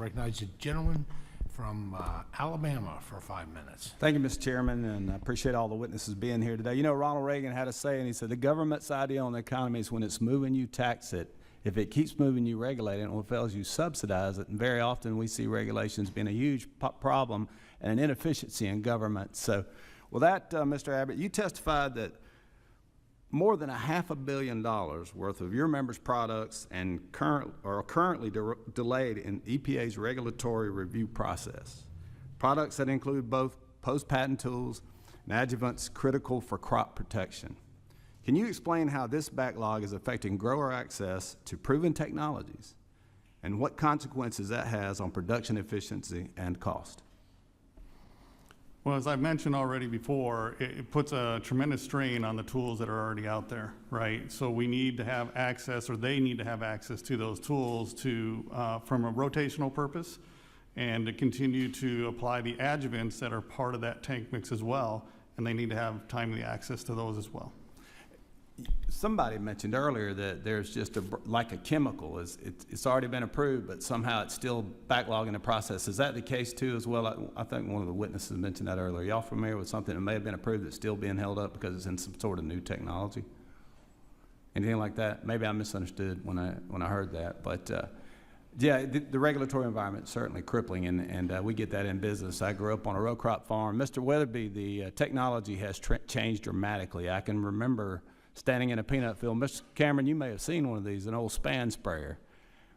recognize the gentleman from Alabama for 5 minutes. Thank you, Mr. Chairman, and I appreciate all the witnesses being here today. You know, Ronald Reagan had a saying, he said, the government's idea on the economy is when it's moving, you tax it. If it keeps moving, you regulate it, and when it fails, you subsidize it. And very often we see regulations being a huge problem and an inefficiency in government. So with that, Mr. Abbott, you testified that more than $500 million worth of your members' products and are currently delayed in EPA's regulatory review process. Products that include both post-patent tools and adjuvants critical for crop protection. Can you explain how this backlog is affecting grower access to proven technologies and what consequences that has on production efficiency and cost? Well, as I mentioned already before, it puts a tremendous strain on the tools that are already out there, right? So we need to have access, or they need to have access to those tools to, from a rotational purpose, and to continue to apply the adjuvants that are part of that tank mix as well, and they need to have timely access to those as well. Somebody mentioned earlier that there's just like a chemical. It's already been approved, but somehow it's still backlogging the process. Is that the case too as well? I think one of the witnesses mentioned that earlier. Y'all familiar with something that may have been approved that's still being held up because it's in some sort of new technology? Anything like that? Maybe I misunderstood when I heard that, but yeah, the regulatory environment is certainly crippling, and we get that in business. I grew up on a row crop farm. Mr. Weatherby, the technology has changed dramatically. I can remember standing in a peanut field. Mr. Cameron, you may have seen one of these, an old span sprayer,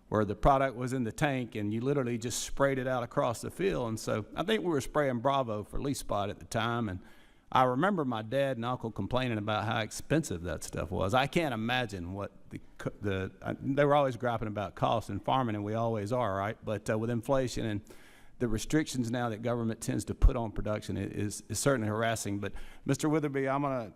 where the product was in the tank and you literally just sprayed it out across the field. And so I think we were spraying Bravo for leaf spot at the time, and I remember my dad and uncle complaining about how expensive that stuff was. I can't imagine what they were always griping about cost in farming, and we always are, right? But with inflation and the restrictions now that government tends to put on production is certainly harassing. But Mr. Weatherby, I'm going to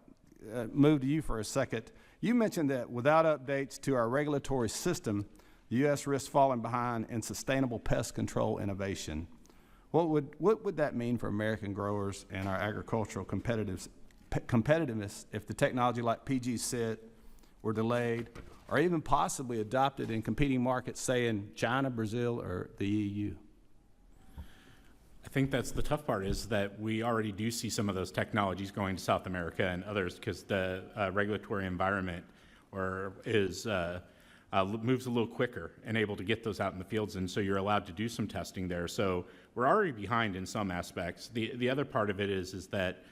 move to you for a second. You mentioned that without updates to our regulatory system, the U.S. risks falling behind in sustainable pest control innovation. What would that mean for American growers and our agricultural competitiveness if the technology like PG-SIT were delayed or even possibly adopted in competing markets, say in China, Brazil, or the EU? I think that's the tough part, is that we already do see some of those technologies going to South America and others because the regulatory environment moves a little quicker and able to get those out in the fields, and so you're allowed to do some testing there. So we're already behind in some aspects. The other part of it is that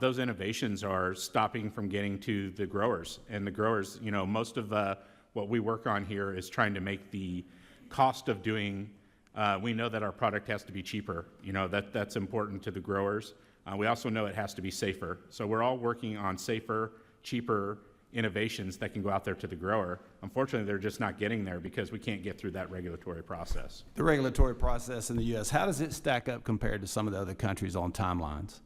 those innovations are stopping from getting to the growers, and the growers, you know, most of what we work on here is trying to make the cost of doing. We know that our product has to be cheaper. You know, that's important to the growers. We also know it has to be safer. So we're all working on safer, cheaper innovations that can go out there to the grower. Unfortunately, they're just not getting there because we can't get through that regulatory process. The regulatory process in the U.S., how does it stack up compared to some of the other countries on timelines?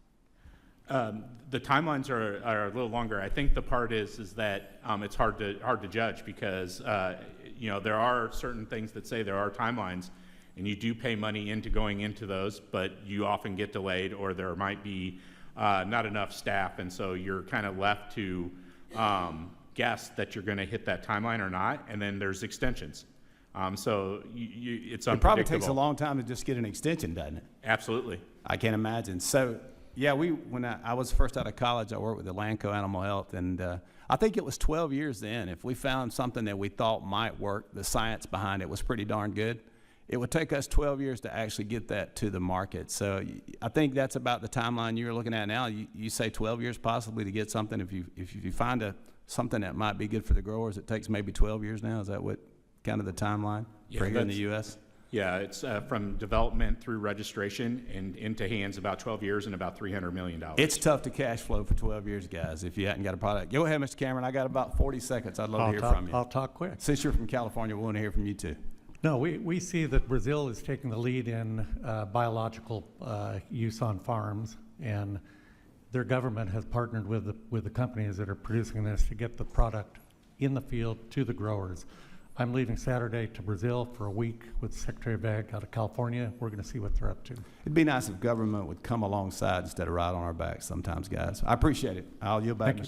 The timelines are a little longer. I think the part is that it's hard to judge because you know, there are certain things that say there are timelines, and you do pay money into going into those, but you often get delayed, or there might be not enough staff, and so you're kind of left to guess that you're going to hit that timeline or not, and then there's extensions. So it's unpredictable. It probably takes a long time to just get an extension, doesn't it? Absolutely. I can't imagine. So, yeah, when I was first out of college, I worked with the Lanco Animal Health, and I think it was 12 years then. If we found something that we thought might work, the science behind it was pretty darn good. It would take us 12 years to actually get that to the market. So I think that's about the timeline you're looking at now. You say 12 years possibly to get something. If you find something that might be good for the growers, it takes maybe 12 years now. Is that what kind of the timeline for here in the U.S.? Yeah, it's from development through registration and into hands about 12 years and about $300 million. It's tough to cash flow for 12 years, guys, if you hadn't got a product. Go ahead, Mr. Cameron. I got about 40 seconds. I'd love to hear from you. I'll talk quick. Since you're from California, we want to hear from you too. No, we see that Brazil is taking the lead in biological use on farms, and their government has partnered with the companies that are producing this to get the product in the field to the growers. I'm leaving Saturday to Brazil for a week with Secretary of Ag out of California. We're going to see what they're up to. It'd be nice if government would come alongside instead of ride on our backs sometimes, guys. I appreciate it. I'll yield back.